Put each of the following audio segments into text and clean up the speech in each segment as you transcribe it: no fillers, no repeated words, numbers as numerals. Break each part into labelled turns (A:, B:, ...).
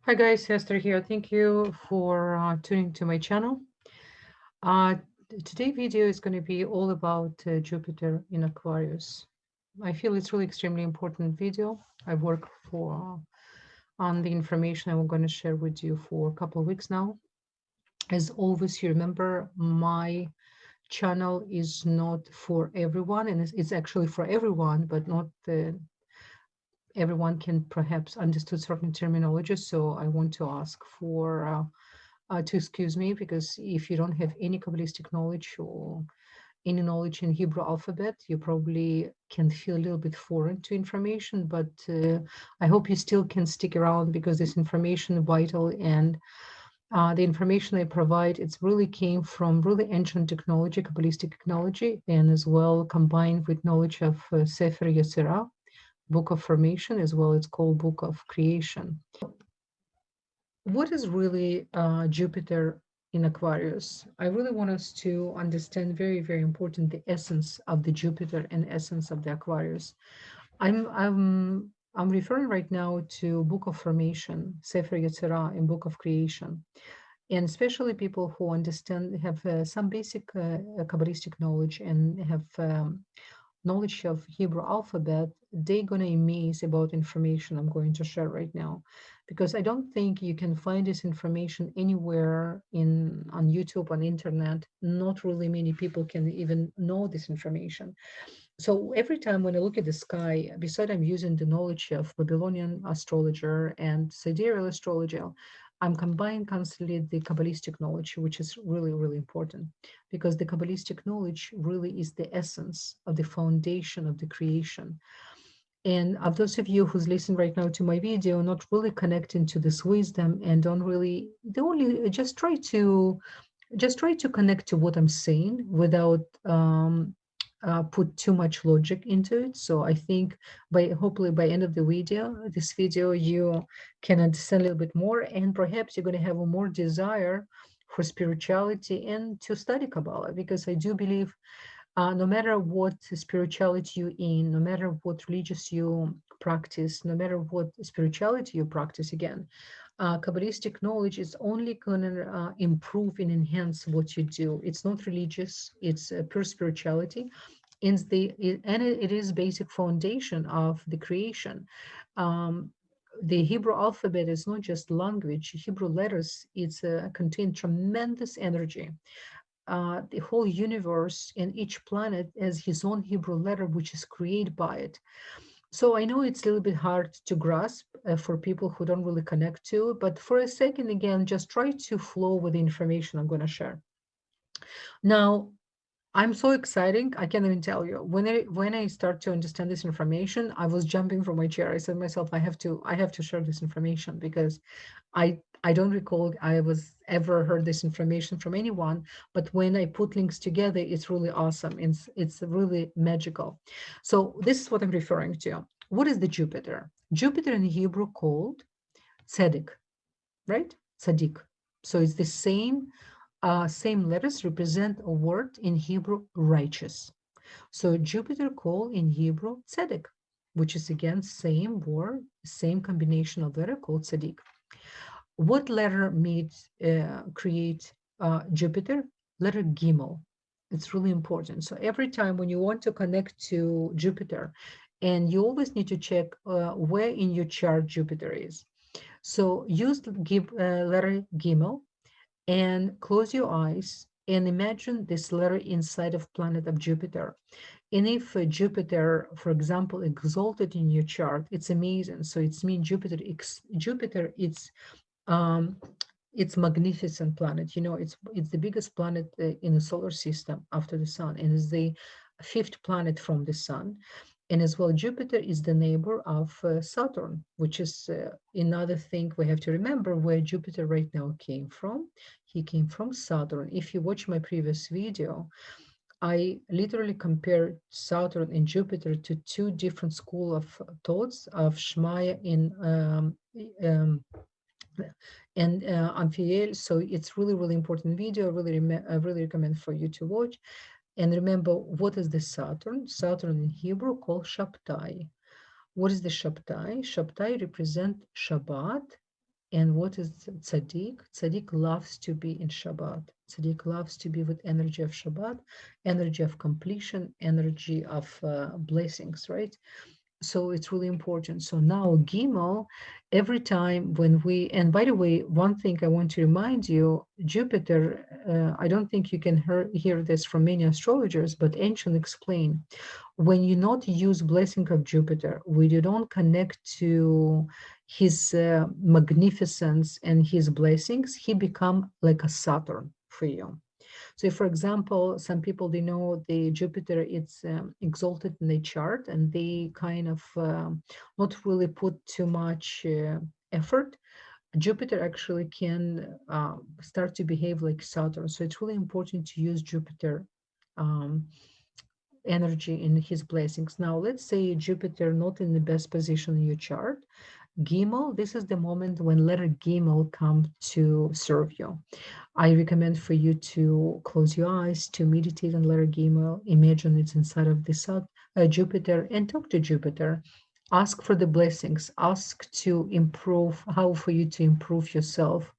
A: Hi guys, Esther here. Thank you for tuning to my channel. Uh, Today video is going to be all about Jupiter in Aquarius. I feel it's really extremely important video. I work for on the information I'm going to share with you for a couple of weeks now. As always, you remember my channel is not for everyone, and it's actually for everyone, but not everyone can perhaps understood certain terminology. So I want to ask for to excuse me, because if you don't have any Kabbalistic knowledge or any knowledge in Hebrew alphabet, you probably can feel a little bit foreign to information, but I hope you still can stick around because this information is vital, and the information I provide, it's really came from really ancient technology, Kabbalistic technology, and as well combined with knowledge of Sefer Yezirah, Book of Formation, as well it's called Book of Creation. What is really Jupiter in Aquarius? I really want us to understand very, very important the essence of the Jupiter and essence of the Aquarius. I'm referring right now to Book of Formation, Sefer Yetzirah, and Book of Creation, and especially people who understand have some basic Kabbalistic knowledge and have knowledge of Hebrew alphabet, they're going to amaze about information I'm going to share right now, because I don't think you can find this information anywhere on YouTube, on internet. Not really many people can even know this information. So every time when I look at the sky, besides I'm using the knowledge of Babylonian astrologer and sidereal astrology, I'm combining constantly the Kabbalistic knowledge, which is really, really important, because the Kabbalistic knowledge really is the essence of the foundation of the creation. And of those of you who's listening right now to my video, not really connecting to this wisdom and don't really just try to connect to what I'm saying without put too much logic into it. So I think hopefully by end of this video, you can understand a little bit more, and perhaps you're going to have a more desire for spirituality and to study Kabbalah, because I do believe no matter what spirituality you're in, no matter what religious you practice, no matter what spirituality you practice, again, Kabbalistic knowledge is only going to improve and enhance what you do. It's not religious, it's pure spirituality. It is basic foundation of the creation. Um, the Hebrew alphabet is not just language. Hebrew letters, contain tremendous energy. The whole universe and each planet has his own Hebrew letter, which is created by it. So I know it's a little bit hard to grasp for people who don't really connect to it, but for a second, again, just try to flow with the information I'm going to share. Now, I'm so exciting. I can't even tell you. When I start to understand this information, I was jumping from my chair. I said to myself, I have to share this information, because I don't recall I was ever heard this information from anyone. But when I put links together, it's really awesome. It's really magical. So this is what I'm referring to. What is the Jupiter? Jupiter in Hebrew called Tzedek, right? Tzaddik. So it's the same letters represent a word in Hebrew, righteous. So Jupiter called in Hebrew tzedek, which is again same word, same combination of letter called tzaddik. What letter create Jupiter? Letter Gimel. It's really important. So every time when you want to connect to Jupiter, and you always need to check where in your chart Jupiter is. So use letter Gimel and close your eyes and imagine this letter inside of planet of Jupiter. And if Jupiter, for example, exalted in your chart, it's amazing. So it's mean Jupiter, um, it's magnificent planet. You know, it's the biggest planet in the solar system after the sun, and is the fifth planet from the sun. And as well, Jupiter is the neighbor of Saturn, which is another thing we have to remember where Jupiter right now came from. He came from Saturn. If you watch my previous video, I literally compared Saturn and Jupiter to two different school of thoughts of Shmaya um, and Amphiel. So it's really, really important video. I really recommend for you to watch. And remember, what is the Saturn? Saturn in Hebrew called Shabtai. What is the Shabtai? Shabtai represent Shabbat And what is tzaddik? Tzaddik loves to be in Shabbat. Tzaddik loves to be with energy of Shabbat, energy of completion, energy of blessings, right? So it's really important. So now Gimel, every time when we, and by the way, one thing I want to remind you, Jupiter, I don't think you can hear this from many astrologers, but ancient explain, when you not use blessing of Jupiter, when you don't connect to his magnificence and his blessings, he become like a Saturn for you. So, for example, some people they know the Jupiter it's exalted in the chart, and they kind of not really put too much effort. Jupiter actually can start to behave like Saturn. So it's really important to use Jupiter um, energy in his blessings. Now, let's say Jupiter not in the best position in your chart. Gimel, this is the moment when letter Gimel come to serve you. I recommend for you to close your eyes, to meditate on letter Gimel, imagine it's inside of the sun, Jupiter, and talk to Jupiter. Ask for the blessings. Ask to improve, how for you to improve yourself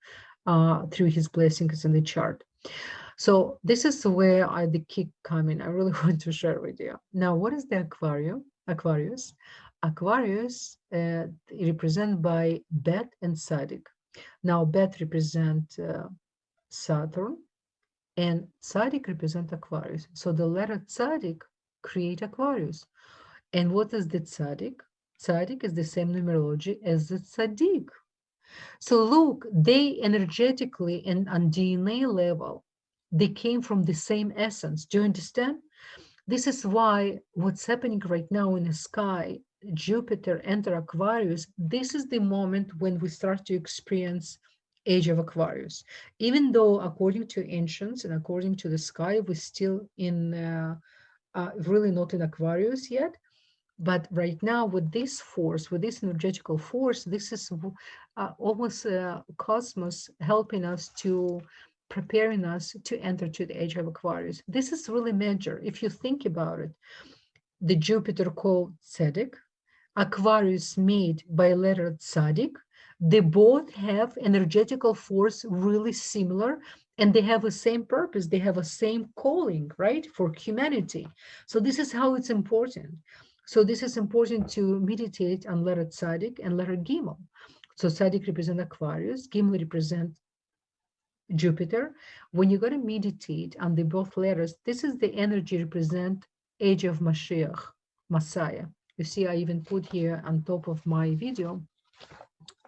A: through his blessings in the chart. So this is where the kick come in. I really want to share with you. Now, what is the Aquarius? Aquarius represented by Bet and Sadik. Now, Bet represent Saturn, and Sadik represent Aquarius. So the letter Sadik create Aquarius. And what is the Tzaddik? Tzaddik is the same numerology as the Tzaddik. So look, they energetically and on DNA level, they came from the same essence. Do you understand? This is why what's happening right now in the sky, Jupiter enter Aquarius, this is the moment when we start to experience age of Aquarius. Even though according to ancients and according to the sky, we're still in really not in Aquarius yet, but right now, with this force, with this energetical force, this is almost cosmos helping us to preparing us to enter to the age of Aquarius. This is really major. If you think about it, the Jupiter called Tzedek, Aquarius made by letter Tzadik, they both have energetical force really similar, and they have the same purpose. They have a same calling, right, for humanity. So this is how it's important. So this is important to meditate on letter Tzadik and letter Gimel. So Tzadik represent Aquarius, Gimel represent Jupiter. When you're going to meditate on the both letters, this is the energy represent age of Mashiach, Messiah. You see, I even put here on top of my video,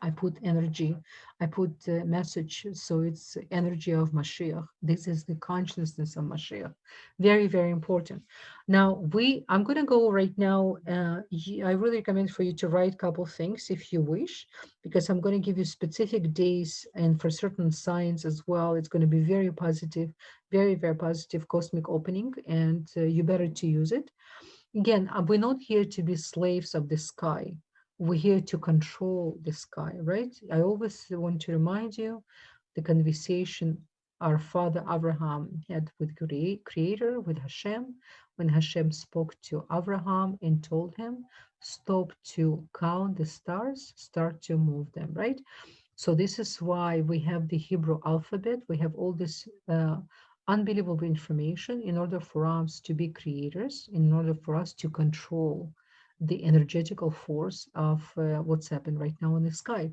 A: I put energy, I put message. So it's energy of Mashiach. This is the consciousness of Mashiach. Very, very important. Now I'm going to go right now. I really recommend for you to write a couple things if you wish, because I'm going to give you specific days, and for certain signs as well. It's going to be very positive, very, very positive cosmic opening, and you better to use it. Again, we're not here to be slaves of the sky. We're here to control the sky, right? I always want to remind you the conversation our father Abraham had with Creator, with Hashem, when Hashem spoke to Abraham and told him, stop to count the stars, start to move them, right? So this is why we have the Hebrew alphabet. We have all this unbelievable information in order for us to be creators, in order for us to control the energetical force of what's happened right now in the sky.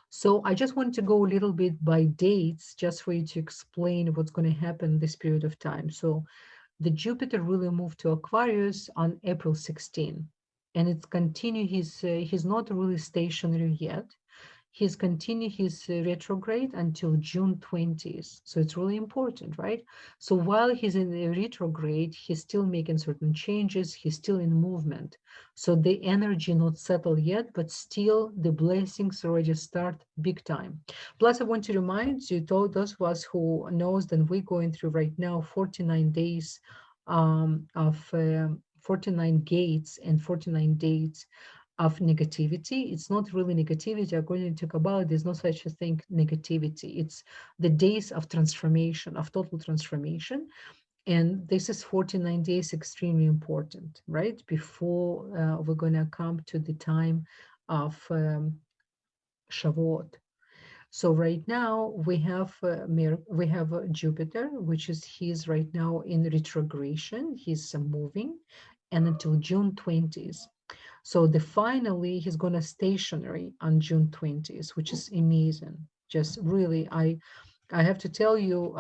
A: So I just want to go a little bit by dates, just for you to explain what's going to happen this period of time. So the Jupiter really moved to Aquarius on April 16, and it's continued. He's not really stationary yet. He's continued his retrograde until June 20th. So it's really important, right? So while he's in the retrograde, he's still making certain changes. He's still in movement. So the energy not settled yet, but still the blessings already start big time. Plus, I want to remind you, those of us who knows that we're going through right now 49 days of 49 gates and 49 days of negativity. It's not really negativity. According to Kabbalah, there's no such a thing, negativity. It's the days of transformation, of total transformation. And this is 49 days, extremely important, right? Before we're going to come to the time of Shavuot. So right now we have Jupiter, which is he's right now in retrogression. He's moving, and until June 20th. So the finally he's gonna stationary on June 20th, which is amazing. Just really, I have to tell you,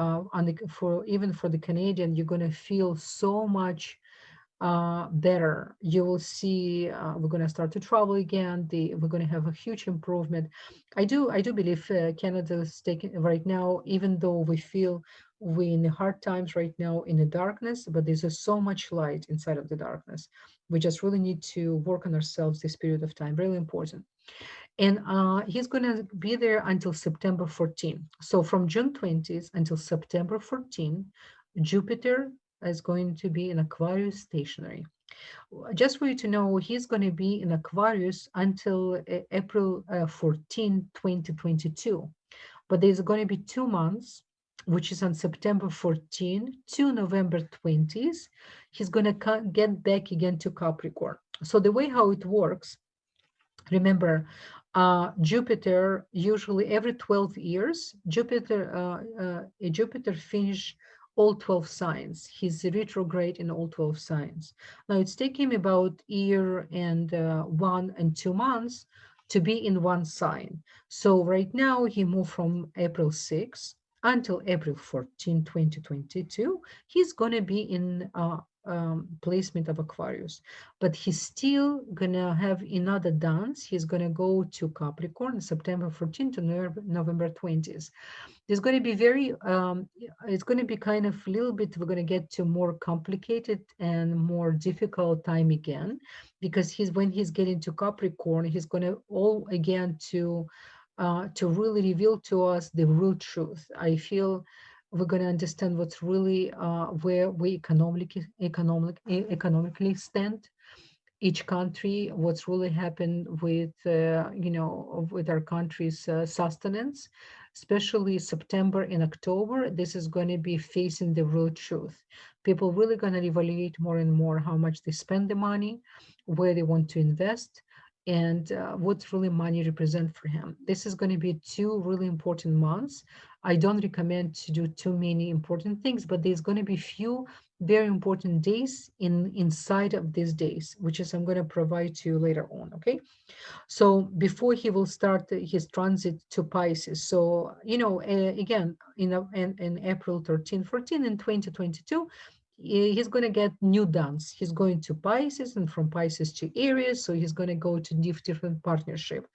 A: for even for the Canadian, you're gonna feel so much better. You will see we're going to start to travel again. We're going to have a huge improvement. I do believe Canada is taking right now, even though we feel we in the hard times right now in the darkness, but there's so much light inside of the darkness. We just really need to work on ourselves this period of time. Really important. And he's going to be there until September 14. So from June 20th until September 14, Jupiter is going to be in Aquarius stationary. Just for you to know, he's going to be in Aquarius until April 14, 2022. But there's going to be 2 months, which is on September 14 to November 20th. He's going to get back again to Capricorn. So the way how it works, remember, Jupiter usually every 12 years, Jupiter finish all 12 signs. He's retrograde in all 12 signs. Now it's taking him about year and 1 and 2 months to be in one sign. So right now he moved from April 6th until April 14, 2022. He's going to be in placement of Aquarius, but he's still gonna have another dance. He's gonna go to Capricorn September 14th to November 20th. There's going to be it's going to be kind of a little bit, we're going to get to more complicated and more difficult time again, because when he's getting to Capricorn, he's going to all again to really reveal to us the real truth. I feel we're going to understand what's really where we economically stand, each country, what's really happened with with our country's sustenance, especially September and October. This is going to be facing the real truth. People really going to evaluate more and more how much they spend the money, where they want to invest, and what really money represent for him. This is going to be 2 really important months. I don't recommend to do too many important things, but there's going to be few very important days inside of these days, which is I'm going to provide to you later on. Okay, so before he will start his transit to Pisces. So again, in April 13, 14 in 2022, he's going to get new dance. He's going to Pisces, and from Pisces to Aries, so he's going to go to different partnership.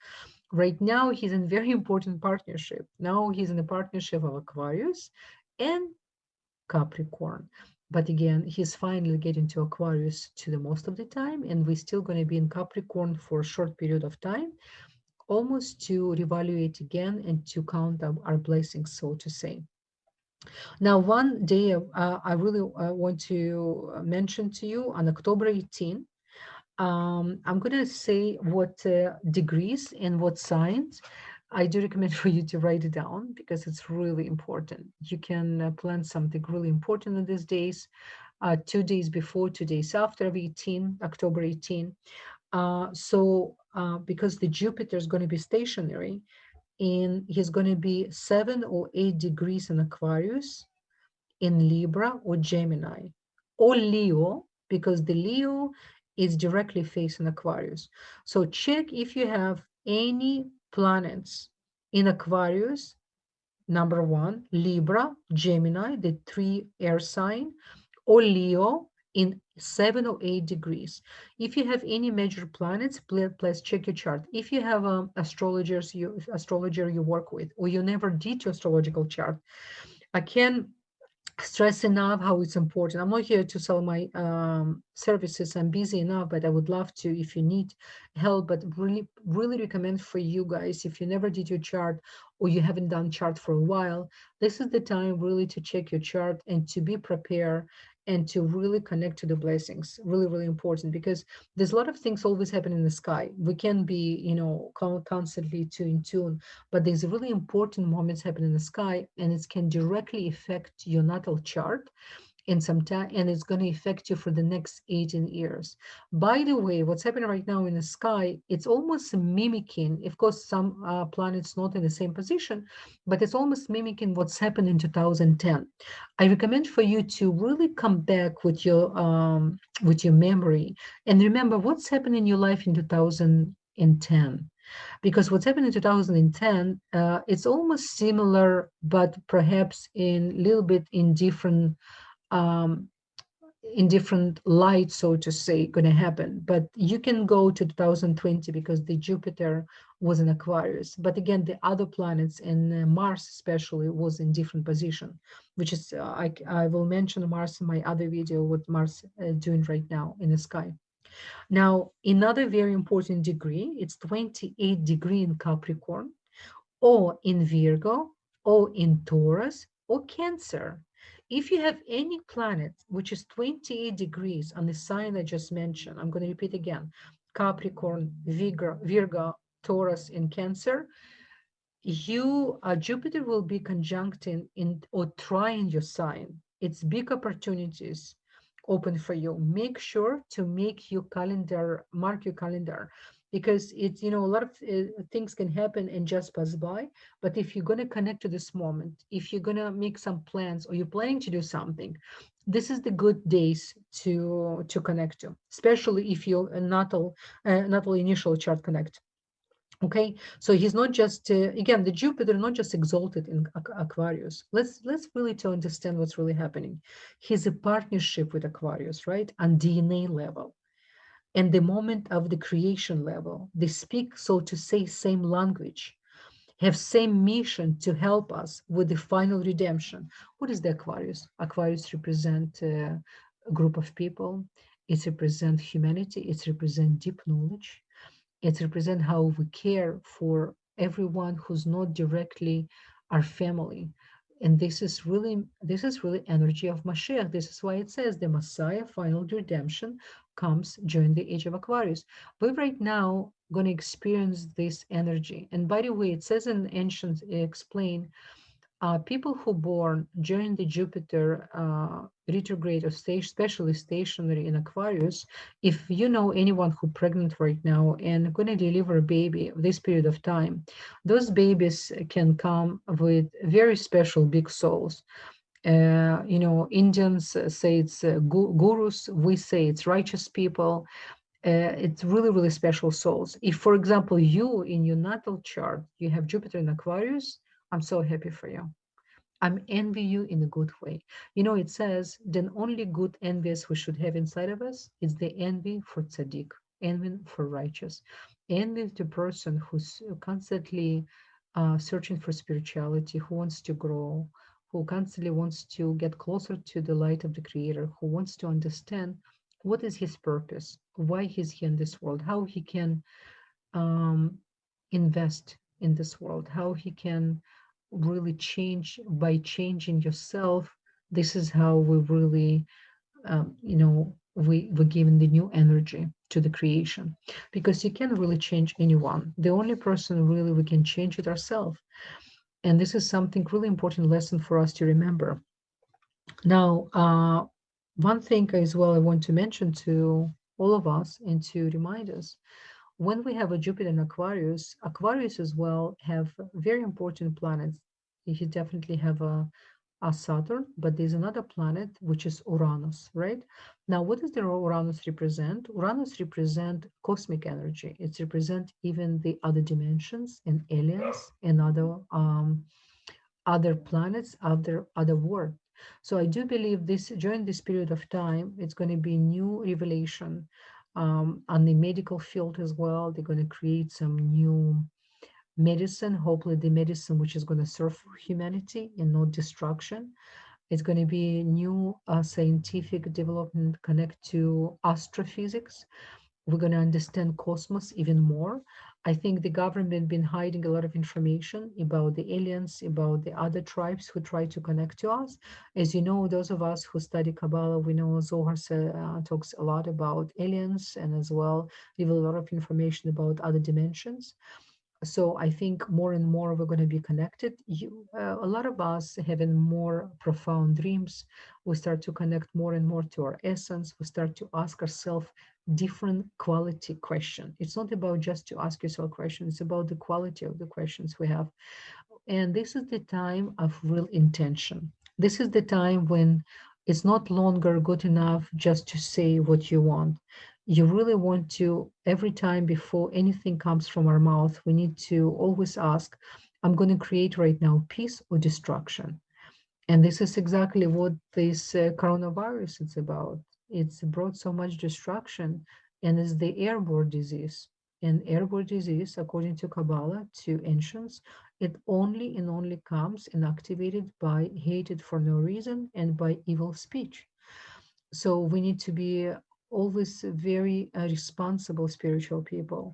A: Right now he's in very important partnership. Now he's in a partnership of Aquarius and Capricorn. But again, he's finally getting to Aquarius to the most of the time, and we're still going to be in Capricorn for a short period of time, almost to reevaluate again and to count our blessings, so to say. Now, one day I really want to mention to you on October 18. I'm going to say what degrees and what signs. I do recommend for you to write it down because it's really important. You can plan something really important in these days, 2 days before, 2 days after of 18, October 18. Because the Jupiter is going to be stationary, and he's going to be 7 or 8 degrees in Aquarius, in Libra or Gemini, or Leo, because the Leo is directly facing Aquarius. So check if you have any planets in Aquarius, number 1, Libra, Gemini, the 3 air sign, or Leo in 7 or 8 degrees. If you have any major planets, please check your chart. If you have astrologer you work with, or you never did your astrological chart, I can stress enough how it's important. I'm not here to sell my services. I'm busy enough, but I would love to if you need help. But really, really recommend for you guys, if you never did your chart or you haven't done chart for a while, this is the time really to check your chart and to be prepared and to really connect to the blessings. Really, really important, because there's a lot of things always happen in the sky. We can be, constantly in tune, but there's really important moments happen in the sky, and it can directly affect your natal chart. in some time, and it's going to affect you for the next 18 years. By the way, what's happening right now in the sky, it's almost mimicking, of course, some planets not in the same position, but it's almost mimicking what's happened in 2010. I recommend for you to really come back with your memory and remember what's happened in your life in 2010, because what's happened in 2010, it's almost similar, but perhaps in a little bit um, in different light, so to say, going to happen. But you can go to 2020 because the Jupiter was in Aquarius. But again, the other planets and Mars especially was in different position, which is, I will mention Mars in my other video, what Mars doing right now in the sky. Now, another very important degree, it's 28 degree in Capricorn, or in Virgo, or in Taurus, or Cancer. If you have any planet which is 28 degrees on the sign I just mentioned, I'm going to repeat again, Capricorn, Virgo, Taurus, and Cancer, Jupiter will be conjuncting in or trying your sign. It's big opportunities open for you. Make sure to make your calendar, mark your calendar, because it's, a lot of things can happen and just pass by. But if you're going to connect to this moment, if you're going to make some plans or you're planning to do something, this is the good days to connect to, especially if your natal initial chart connect. Okay, so he's not just again, the Jupiter not just exalted in Aquarius. Let's really to understand what's really happening. He's a partnership with Aquarius, right, on DNA level, and the moment of the creation level. They speak, so to say, same language, have same mission to help us with the final redemption. What is the Aquarius? Aquarius represent a group of people. It represents humanity. It represents deep knowledge. It represents how we care for everyone who's not directly our family. And this is really energy of Mashiach. This is why it says the Messiah final redemption comes during the age of Aquarius. We're right now going to experience this energy. And by the way, it says in ancient explain people who born during the Jupiter retrograde or stage, especially stationary in Aquarius, if you know anyone who pregnant right now and going to deliver a baby this period of time, those babies can come with very special big souls. Indians say it's gurus, we say it's righteous people. It's really, really special souls. If, for example, you in your natal chart, you have Jupiter in Aquarius, I'm so happy for you. I'm envy you in a good way. It says, then only good envious we should have inside of us is the envy for tzaddik, envy for righteous, envy the person who's constantly searching for spirituality, who wants to grow, who constantly wants to get closer to the light of the Creator, who wants to understand what is his purpose, why he's here in this world, how he can invest in this world, how he can really change by changing yourself. This is how we really, we're giving the new energy to the creation, because you can't really change anyone. The only person really we can change it ourselves. And this is something really important lesson for us to remember. Now, one thing as well I want to mention to all of us and to remind us, when we have a Jupiter in Aquarius, Aquarius as well have very important planets. You definitely have a Saturn, but there's another planet which is Uranus, right? Now, what does the Uranus represent? Uranus represent cosmic energy. It represents even the other dimensions and aliens and other planets, other world. So I do believe this during this period of time, it's going to be new revelation on the medical field as well. They're going to create some new medicine, hopefully the medicine which is going to serve humanity and not destruction. It's going to be new scientific development connect to astrophysics. We're going to understand cosmos even more. I think the government been hiding a lot of information about the aliens, about the other tribes who try to connect to us. As you know, those of us who study Kabbalah, we know Zohar talks a lot about aliens and as well give a lot of information about other dimensions. So I think more and more we're going to be connected. A lot of us having more profound dreams. We start to connect more and more to our essence. We start to ask ourselves different quality question. It's not about just to ask yourself questions. It's about the quality of the questions we have. And this is the time of real intention. This is the time when it's not longer good enough just to say what you want. You really want to, every time before anything comes from our mouth, we need to always ask, I'm going to create right now peace or destruction. And this is exactly what this coronavirus is about. It's brought so much destruction, and it's the airborne disease. And airborne disease, according to Kabbalah, to ancients, it only and only comes and activated by hated for no reason and by evil speech. So we need to be always very responsible spiritual people.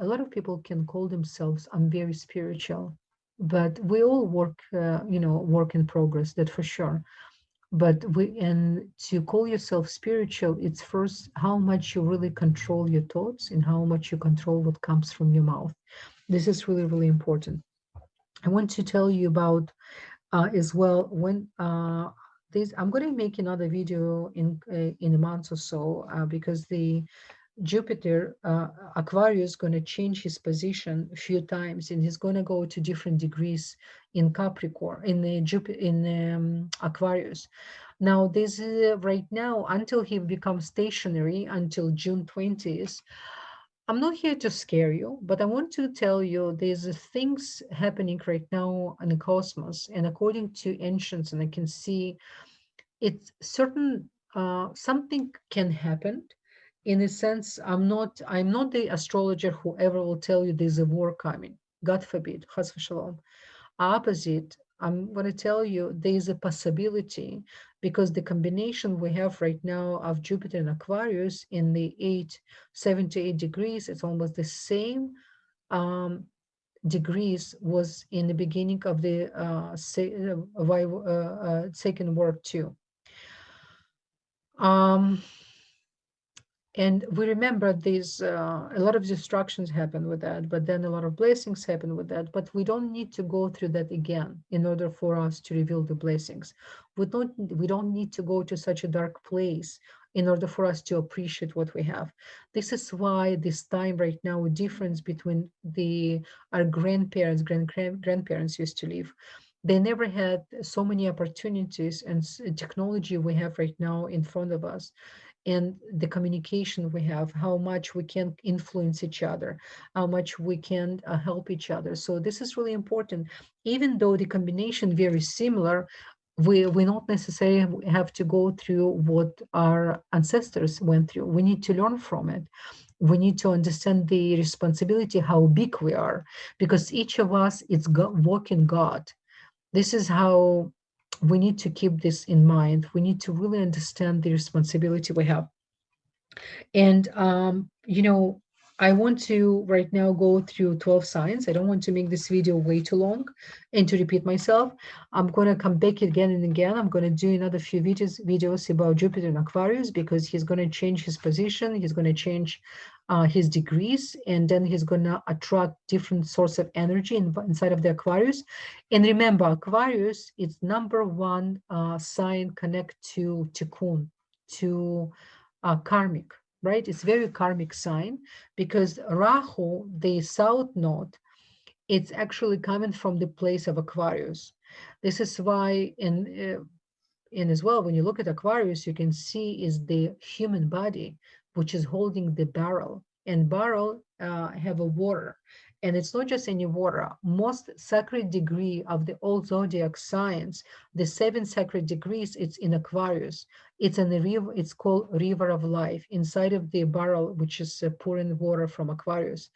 A: A lot of people can call themselves, I'm very spiritual, but we all work, work in progress, that for sure. But and to call yourself spiritual, it's first how much you really control your thoughts and how much you control what comes from your mouth. This is really, really important. I want to tell you about as well when this I'm going to make another video in a month or so because the Jupiter, Aquarius, is going to change his position a few times, and he's going to go to different degrees in Capricorn, in the Jupiter, in Aquarius. Now, this right now until he becomes stationary until June 20th. I'm not here to scare you, but I want to tell you there's things happening right now in the cosmos, and according to ancients, and I can see it's certain something can happen in a sense. I'm not the astrologer who ever will tell you there's a war coming, god forbid, chas v'shalom. Opposite, I'm going to tell you there's a possibility because the combination we have right now of Jupiter and Aquarius in the 7 to 8 degrees, it's almost the same um, degrees was in the beginning of the Second World too. And we remember these, a lot of destructions happen with that, but then a lot of blessings happen with that. But we don't need to go through that again in order for us to reveal the blessings. We don't need to go to such a dark place in order for us to appreciate what we have. This is why this time right now, a difference between our grandparents, grandparents used to live. They never had so many opportunities and technology we have right now in front of us, and the communication we have, how much we can influence each other, how much we can help each other. So this is really important. Even though the combination very similar, we not necessarily have to go through what our ancestors went through. We need to learn from it. We need to understand the responsibility, how big we are, because each of us is walking God. This is how we need to keep this in mind. We need to really understand the responsibility we have. And, I want to right now go through 12 signs. I don't want to make this video way too long and to repeat myself. I'm going to come back again and again. I'm going to do another few videos about Jupiter and Aquarius because he's going to change his position. He's going to change his degrees, and then he's going to attract different source of energy inside of the Aquarius. And remember, Aquarius is number one sign connect to Tikkun, to karmic, right? It's very karmic sign because Rahu, the south node, it's actually coming from the place of Aquarius. This is why in as well, when you look at Aquarius, you can see is the human body, which is holding the barrel, and barrel have a water. And it's not just any water. Most sacred degree of the all zodiac signs, the 7 sacred degrees, it's in Aquarius. It's in the river. It's called River of Life inside of the barrel, which is pouring water from Aquarius.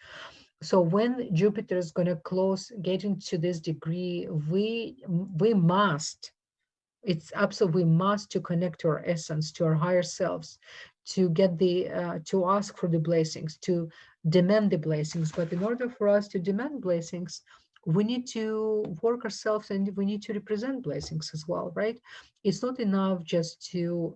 A: So when Jupiter is going to get into this degree, we must. It's absolutely we must to connect to our essence, to our higher selves, to get to ask for the blessings, to demand the blessings. But in order for us to demand blessings, we need to work ourselves and we need to represent blessings as well, right? It's not enough just to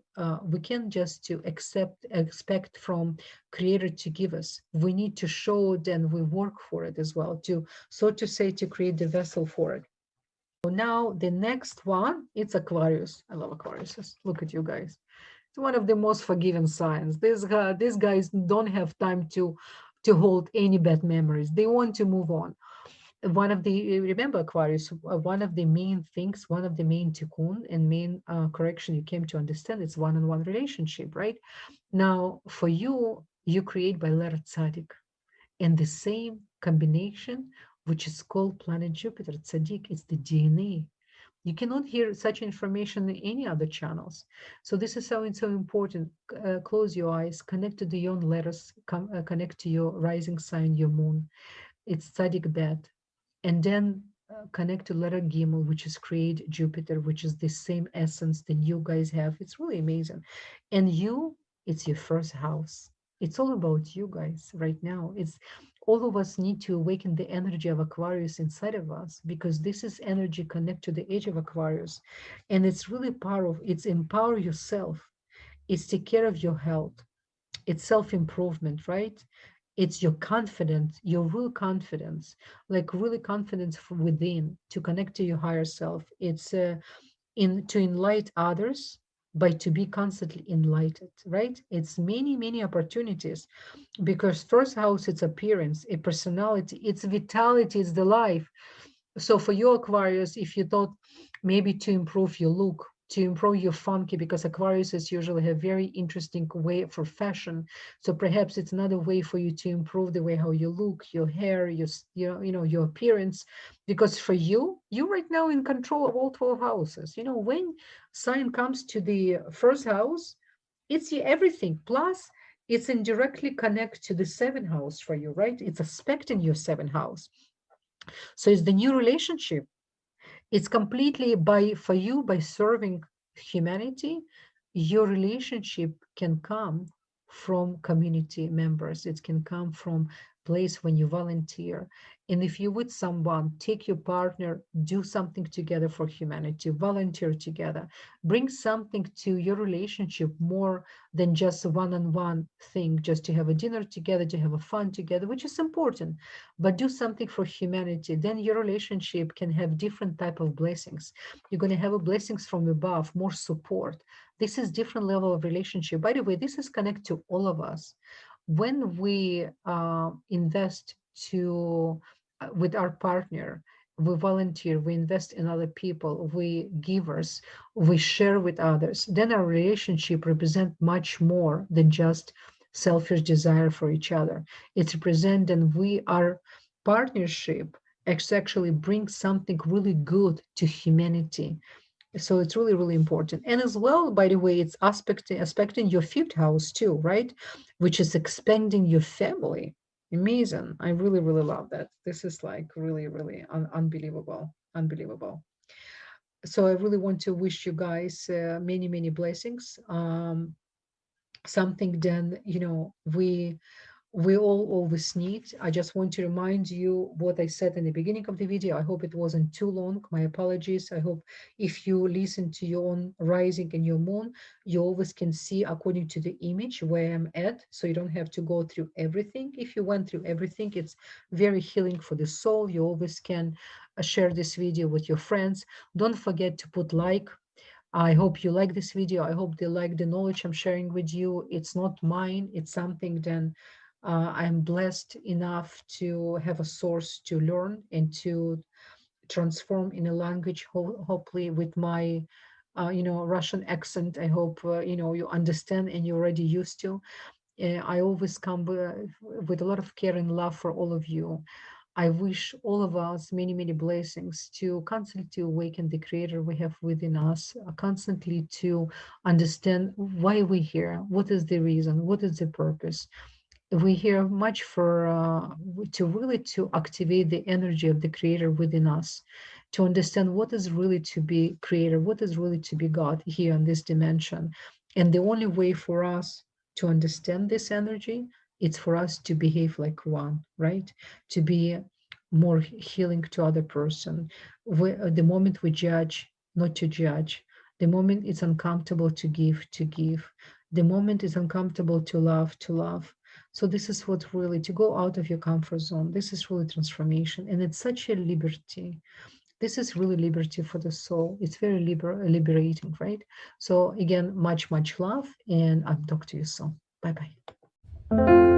A: we can't just to expect from creator to give us. We need to show it and we work for it as well, to so to say, to create the vessel for it. So now the next one, it's Aquarius. I love Aquarius. Look at you guys. It's one of the most forgiving signs. These guys don't have time to hold any bad memories. They want to move on. One of the remember Aquarius, one of the main things, one of the main tikkun and main correction you came to understand, it's one-on-one relationship, right? Now for you, you create by letter tzaddik, and the same combination, which is called planet Jupiter, tzaddik, it's the DNA. You cannot hear such information in any other channels. So this is how it's so important. Close your eyes, connect to the own letters, connect to your rising sign, your moon. It's tzaddik bet. And then connect to letter Gimel, which is create Jupiter, which is the same essence that you guys have. It's really amazing. And you, it's your first house. It's all about you guys right now. It's all of us need to awaken the energy of Aquarius inside of us, because this is energy connect to the age of Aquarius. And it's really powerful. It's empower yourself. It's take care of your health. It's self-improvement, right? It's your confidence, your real confidence, like really confidence from within to connect to your higher self. It's in to enlighten others by to be constantly enlightened, right? It's many opportunities, because first house, it's appearance, a personality, it's vitality, it's the life. So for you Aquarius, if you thought maybe to improve your look, to improve your funky, because Aquarius is usually a very interesting way for fashion. So perhaps it's another way for you to improve the way how you look, your hair, your appearance. Because for you, you right now in control of all 12 houses. When sign comes to the first house, it's everything. Plus, it's indirectly connect to the seventh house for you, right? It's aspecting your seventh house. So it's the new relationship. It's completely for you, by serving humanity, your relationship can come from community members. It can come from place when you volunteer. And if you with someone, take your partner, do something together for humanity, volunteer together, bring something to your relationship more than just a one-on-one thing, just to have a dinner together, to have a fun together, which is important, but do something for humanity. Then your relationship can have different type of blessings. You're going to have a blessings from above, more support. This is different level of relationship. By the way, this is connected to all of us. When we invest to with our partner, we volunteer, we invest in other people, we givers, we share with others, then our relationship represent much more than just selfish desire for each other. It's represent, and we are partnership actually brings something really good to humanity. So it's really important. And as well, by the way, it's aspecting your fifth house too, right? Which is expanding your family. Amazing. I really love that. This is like really unbelievable. So I really want to wish you guys many blessings. Something then, we all always need. I just want to remind you what I said in the beginning of the video. I hope it wasn't too long. My apologies. I hope if you listen to your own rising and your moon, you always can see according to the image where I'm at. So you don't have to go through everything. If you went through everything, it's very healing for the soul. You always can share this video with your friends. Don't forget to put like. I hope you like this video. I hope they like the knowledge I'm sharing with you. It's not mine. It's something then I'm blessed enough to have a source to learn and to transform in a language, hopefully with my, Russian accent. I hope, you understand and you're already used to. I always come with a lot of care and love for all of you. I wish all of us many blessings to constantly awaken the creator we have within us, constantly to understand why we're here, what is the reason, what is the purpose. We hear much for to really to activate the energy of the creator within us, to understand what is really to be creator, what is really to be God here in this dimension. And the only way for us to understand this energy, it's for us to behave like one, right? To be more healing to other person. The moment we judge, not to judge. The moment it's uncomfortable to give, to give. The moment it's uncomfortable to love, to love. So this is what really, to go out of your comfort zone. This is really transformation, and it's such a liberty. This is really liberty for the soul. It's very liberating, right? So again, much love, and I'll talk to you soon. Bye bye.